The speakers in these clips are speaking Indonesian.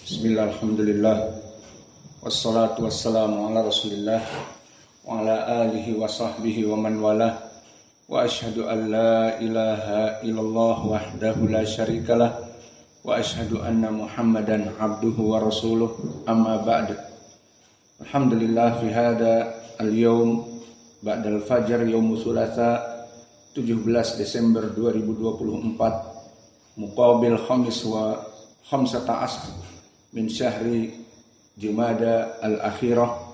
Bismillah, alhamdulillah, wassalatu wassalamu ala rasulillah wa ala alihi wa sahbihi wa man walah, wa ashhadu an la ilaha illallah wahdahu la syarikalah, wa ashhadu anna muhammadan abduhu wa rasuluh, amma ba'd. Alhamdulillah, fi hada al-yawm ba'dal fajar yawmu thulatha 17 Desember 2024 muqabil khamis wa khamsata asr min syahri Jumada al-akhirah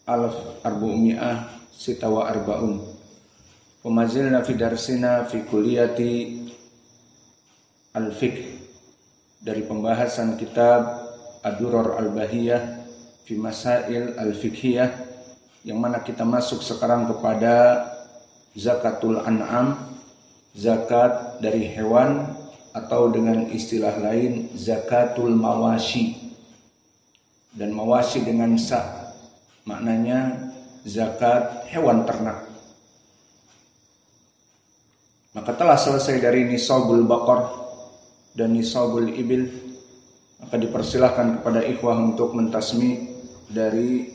1446 wa mazilna fi darsina fi kulliyati al-fiqh dari pembahasan kitab Ad-Durar al-Bahiyah fi masail al-fiqhiyah, yang mana kita masuk sekarang kepada zakatul an'am, zakat dari hewan, atau dengan istilah lain zakatul mawashi. Dan mawashi dengan sa maknanya zakat hewan ternak. Maka telah selesai dari nisabul baqar dan nisabul ibil, maka dipersilahkan kepada ikhwah untuk mentasmi dari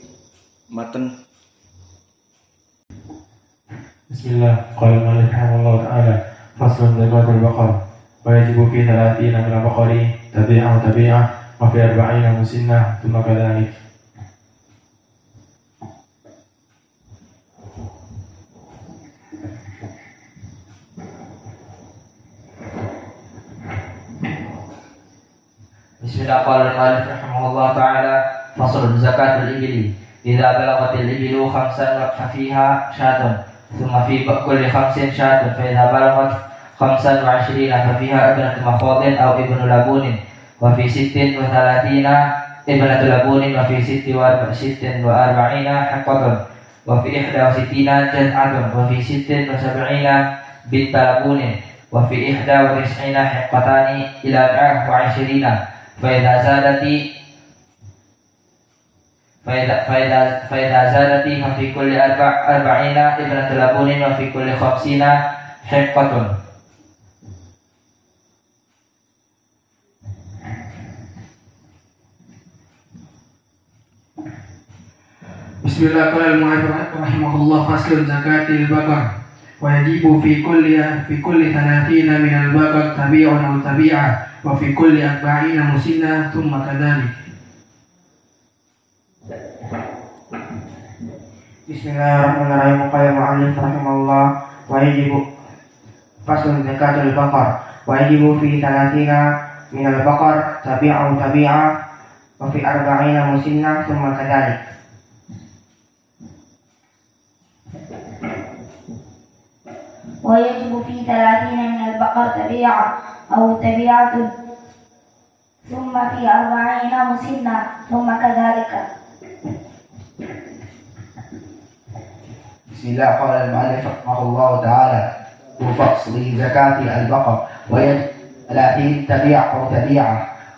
matan. Bismillah. Qala al-mu'allif rahimahullah ta'ala, faslun zakatul baqar wa yajibu fi 30 min al-baqari tabi'ah wa fi 40 musinnah thumma kadhalik. Bismillah. Qala al-mu'allif rahimahullah ta'ala, faslun zakatul ibli idza balagatil ibilu khamsan fa fiha syatun thumma fi kulli khamsin syatun fa idza balagat 25 fa fiha ibnatu makhadin aw ibnu labunin wa fi 36 ibnatu labunin wa fi 46 haqqatun wa fi 61 jaz'atun wa fi 76 bint labunin wa fi 91 haqqatani ila 20 fa idza zadati fa fi kulli 40 ibnatu labunin wa fi kulli 50 haqqatun. Bismillah. Qala al-mu'allif rahimahullah, faslun zakatil baqar wa yajibu fi kulli 30 min al-baqar tabi'un aw tabi'ah wa fi kulli 40 musinnah thumma kadhalik. Bismillahirrahmanirrahim. Qala al-mu'allif rahimahullah wa yajibu faslun zakatul baqar wa yajibu fi 30 min al-baqar tabi'un aw tabi'ah wa fi 40 musinnah thumma kadhalik. ويجب في 30 من البقر تبيعة أو تبيعة ثم في 40 مسنة ثم كذلك. بسم الله. قال المؤلف رحمه الله تعالى وفصل زكاة البقر ويجب 30 تبيعة أو تبيعة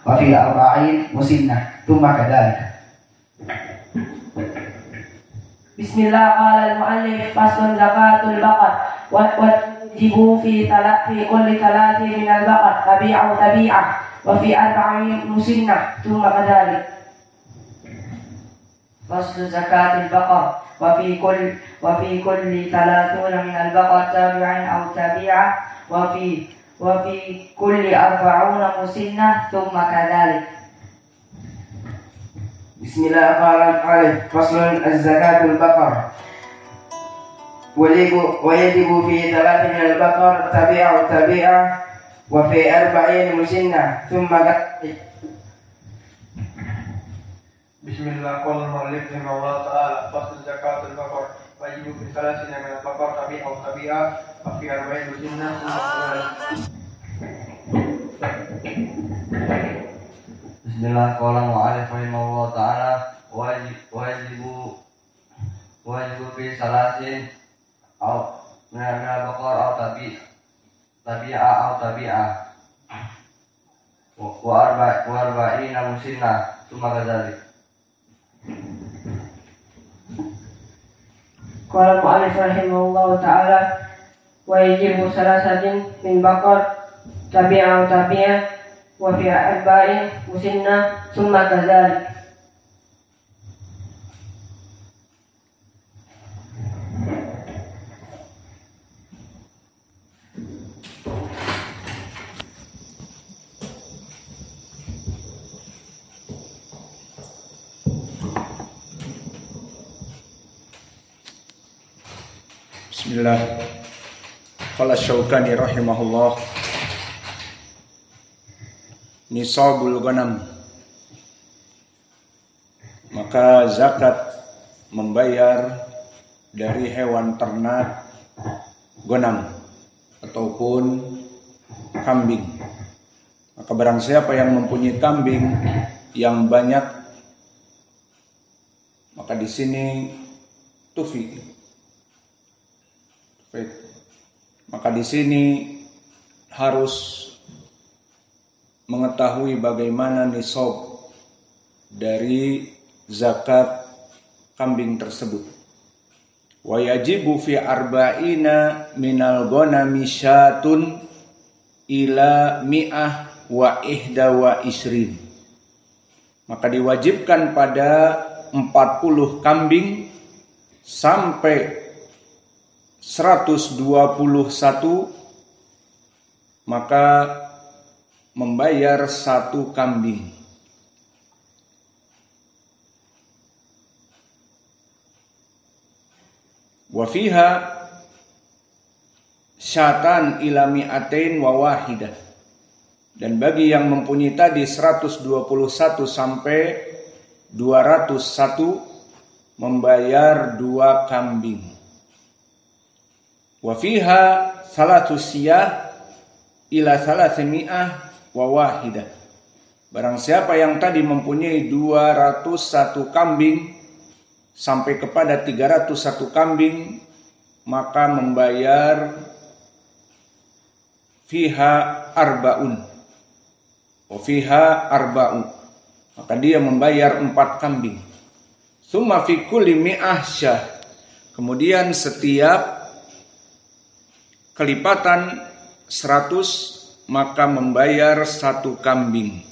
وفي 40 مسنة ثم كذلك. Bismillah. Qala al-mu'allif faslun zakatul baqar wajibu fi kulli 30 min al-baqar tabi'ah wa fi 40 musinnah thumma kadhalik. Faslu zakatil baqar wa fi kulli 30 min al-baqar tabi'an aw tabi'ah wa fi kulli 40 musinnah thumma kadhalik. Bismillah. Qala al-mu'allif faslun az-zakatul baqar ويجب في 30 من البقر تبيعة وفي 40 مسنة ثم كذلك. Bismillah. Qala al-mu'allif rahimahullah ta'ala, faslun zakatul baqar wa yajibu fi 30 min al-baqar tabi'ah wa fi 40 musinnah thumma kadhalik. Bismillah. Qala al-mu'allif rahimahullah ta'ala wajibu fi salasin aw min al-baqar aw tabi'ah wa 40 musinnah thumma kadhalik. Qala al-mu'allif rahimahullah ta'ala wa yajibu salasatin min baqar tabi'ah وفي 4 مسنة ثم كذلك. Bismillah. Qala Syaukani rahimahullah, nisabul ghanam, maka zakat membayar dari hewan ternak ghanam ataupun kambing. Maka barang siapa yang mempunyai kambing yang banyak, maka di sini tufi. Maka di sini harus mengetahui bagaimana nisab dari zakat kambing tersebut. Wa yajibu fi 40 minal ghanami syatun ila mi'ah wa ihda wa isrin. Maka diwajibkan pada 40 kambing sampai 121, maka membayar 1 kambing. Wa fiha syatan ila mi'atain wa wahidah. Dan bagi yang mempunyai tadi 121 sampai 201 membayar 2 kambing. Wa fiha salatu siyah ila salasimi'ah wa wahidah. Barang siapa yang tadi mempunyai 201 kambing sampai kepada 301 kambing, maka membayar fiha arba'un. Wa fiha arba'un. Maka dia membayar 4 kambing. Summa fi kulli mi'ah syah. Kemudian setiap kelipatan 100 maka membayar 1 kambing.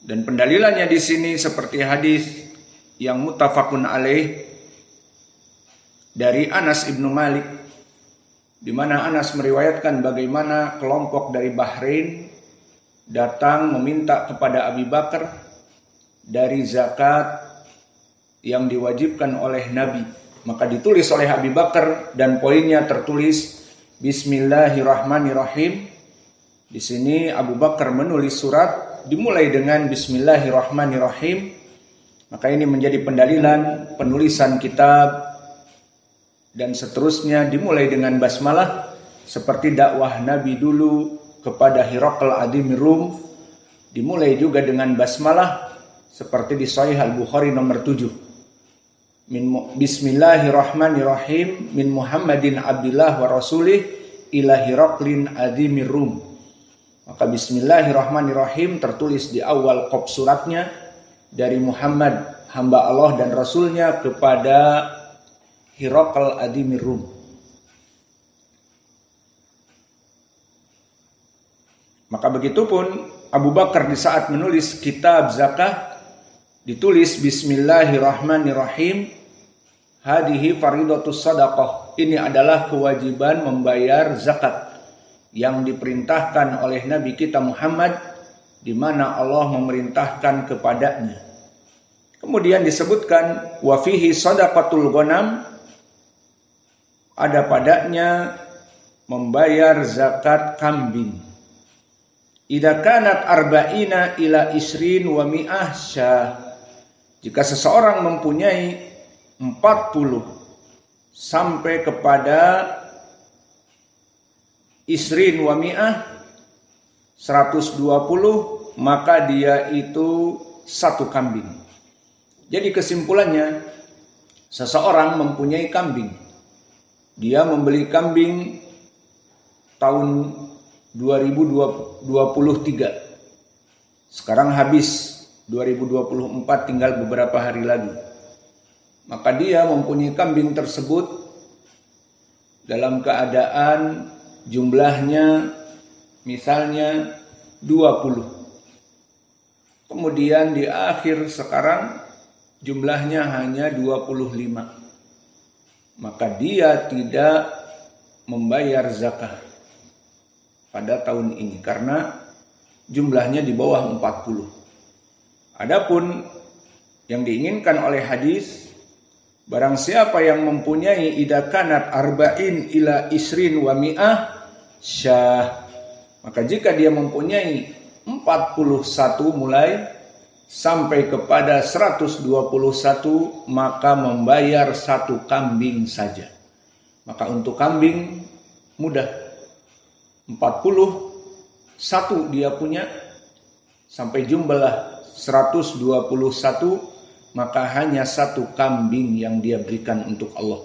Dan pendalilannya di sini seperti hadis yang muttafaqun alaih dari Anas ibnu Malik, di mana Anas meriwayatkan bagaimana kelompok dari Bahrain datang meminta kepada Abu Bakar dari zakat yang diwajibkan oleh Nabi. Maka ditulis oleh Abu Bakar dan poinnya tertulis Bismillahirrahmanirrahim. Di sini Abu Bakar menulis surat dimulai dengan Bismillahirrahmanirrahim. Maka ini menjadi pendalilan penulisan kitab dan seterusnya dimulai dengan basmalah, seperti dakwah Nabi dulu kepada Hiraql Adhimir Rum dimulai juga dengan basmalah, seperti di Sahih Al-Bukhari nomor 7. Bismillahirrahmanirrahim min Muhammadin Abdillah wa Rasulih ila Hiraqlin Adhimir Rum. Maka Bismillahirrahmanirrahim tertulis di awal qop suratnya, dari Muhammad hamba Allah dan Rasulnya kepada Hiraql Adhimir Rum. Maka begitupun Abu Bakar di saat menulis kitab zakah ditulis Bismillahirrahmanirrahim, hadihi faridatus sadaqah. Ini adalah kewajiban membayar zakat yang diperintahkan oleh Nabi kita Muhammad, di mana Allah memerintahkan kepadanya. Kemudian disebutkan wa fihi sadaqatul ghanam, ada padanya membayar zakat kambing. Idza kanat arba'ina ila isrin wa mi'ah syah. Jika seseorang mempunyai 40 sampai kepada isrin wa mi'ah 120, maka dia itu 1 kambing. Jadi kesimpulannya, seseorang mempunyai kambing. Dia membeli kambing tahun 2023. Sekarang habis 2024, tinggal beberapa hari lagi. Maka dia mempunyai kambing tersebut dalam keadaan jumlahnya misalnya 20. Kemudian di akhir sekarang jumlahnya hanya 25. Maka dia tidak membayar zakat pada tahun ini karena jumlahnya di bawah 40. Adapun yang diinginkan oleh hadis, barang siapa yang mempunyai idakanat arba'in ila isrin wa mi'ah syah, maka jika dia mempunyai 41 mulai sampai kepada 121, maka membayar 1 kambing saja. Maka untuk kambing mudah, 41 dia punya sampai jumlah 121, maka hanya 1 kambing yang dia berikan untuk Allah.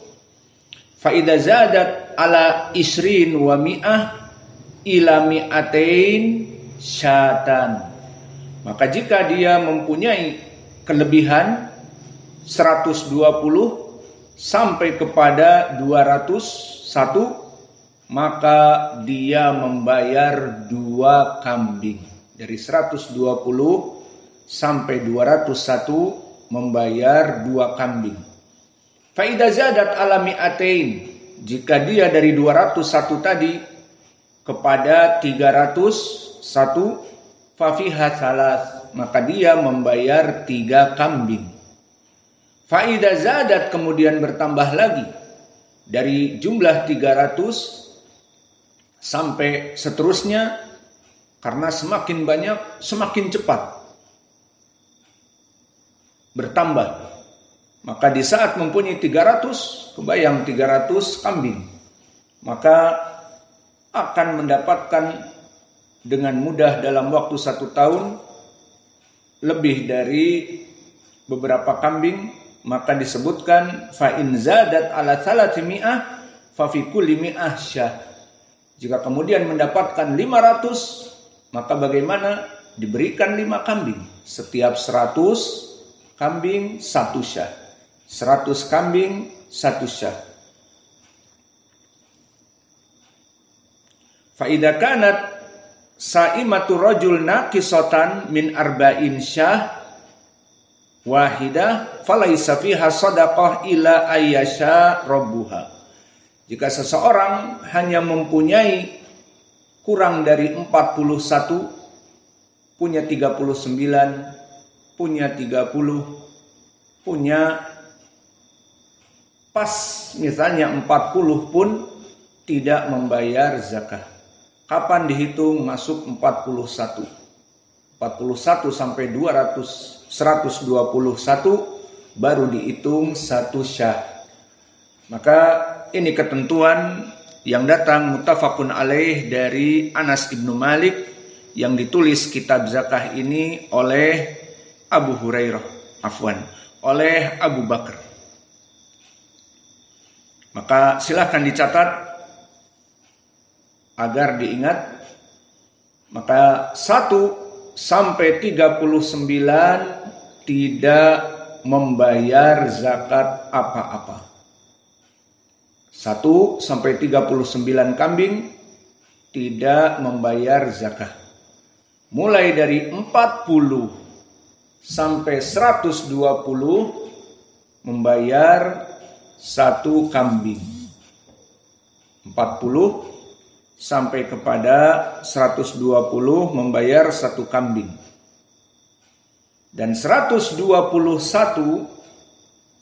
Fa idza zadat ala isrin wa mi'ah ila mi'atain syatan, maka jika dia mempunyai kelebihan 120 sampai kepada 201, maka dia membayar 2 kambing. Dari 120 sampai 201 membayar 2 kambing. Fa idza zadat ala mi'atain, jika dia dari 201 tadi kepada 301, fa fiha salas, maka dia membayar 3 kambing. Fa idza zadat, kemudian bertambah lagi dari jumlah 300 sampai seterusnya, karena semakin banyak semakin cepat bertambah. Maka di saat mempunyai 300, kebayang 300 kambing, maka akan mendapatkan dengan mudah dalam waktu 1 tahun lebih dari beberapa kambing. Maka disebutkan fa in zadat ala 300 fa fi kulli mi'ah syah. Jika kemudian mendapatkan 500, maka bagaimana? Diberikan 5 kambing. Setiap 100 kambing 1 syah. 100 kambing 1 syah. Fa idza kanat sa'imatu rajul naqisatan min arba'in syah wahidah falaisa fiha shadaqah ila ayyasha rabbuha. Jika seseorang hanya mempunyai kurang dari 41, punya 39, punya 30, punya pas misalnya 40 pun tidak membayar zakat. Kapan dihitung masuk 41? 41 sampai 121 baru dihitung 1 syah. Maka ini ketentuan yang datang muttafaqun alaih dari Anas ibnu Malik, yang ditulis kitab zakah ini oleh Abu Hurairah, oleh Abu Bakar. Maka silahkan dicatat agar diingat. Maka 1 sampai 39 tidak membayar zakat apa-apa. 1 sampai 39 kambing tidak membayar zakat. Mulai dari 40 sampai 120 membayar 1 kambing. 40 sampai kepada 120 membayar 1 kambing. Dan 121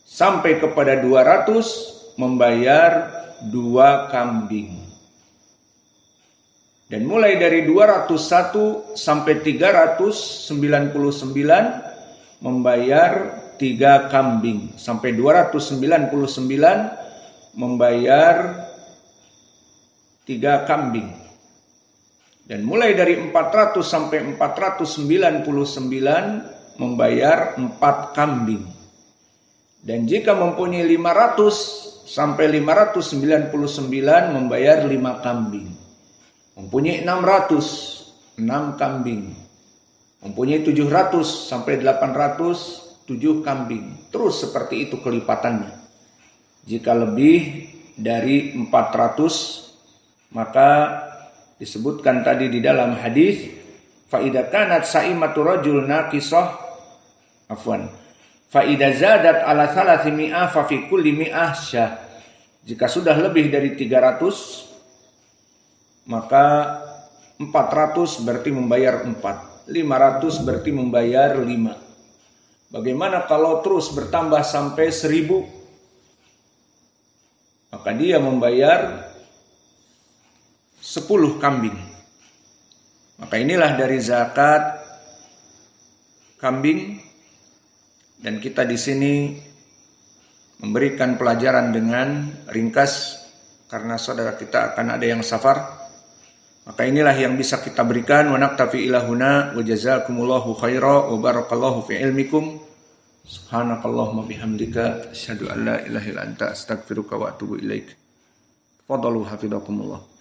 sampai kepada 200 membayar 2 kambing. Dan mulai dari 201 sampai 399 membayar 3 kambing. Sampai 299 membayar 3 kambing. Dan mulai dari 400 sampai 499 membayar 4 kambing. Dan jika mempunyai 500 sampai 599 membayar 5 kambing. Mempunyai 600, 6 kambing. Mempunyai 700 sampai 800, 7 kambing. Terus seperti itu kelipatannya. Jika lebih dari 400, maka disebutkan tadi di dalam hadis, fa idza kanat saimatu rajul naqisah fa idza zadat ala 300 fa fi kulli mi'ah syah. Jika sudah lebih dari 300 maka 400 berarti membayar 4, 500 berarti membayar 5. Bagaimana kalau terus bertambah sampai 1000? Maka dia membayar 10 kambing. Maka inilah dari zakat kambing, dan kita di sini memberikan pelajaran dengan ringkas karena saudara kita akan ada yang safar. Maka inilah yang bisa kita berikan. Wa naktafi ila huna wa jazakumullahu khaira wa barakallahu fi ilmikum. Subhanakallahumma bihamdika asyhadu an la ilaha illa anta astaghfiruka wa atubu ilaik. Fadhalu hafizakumullah.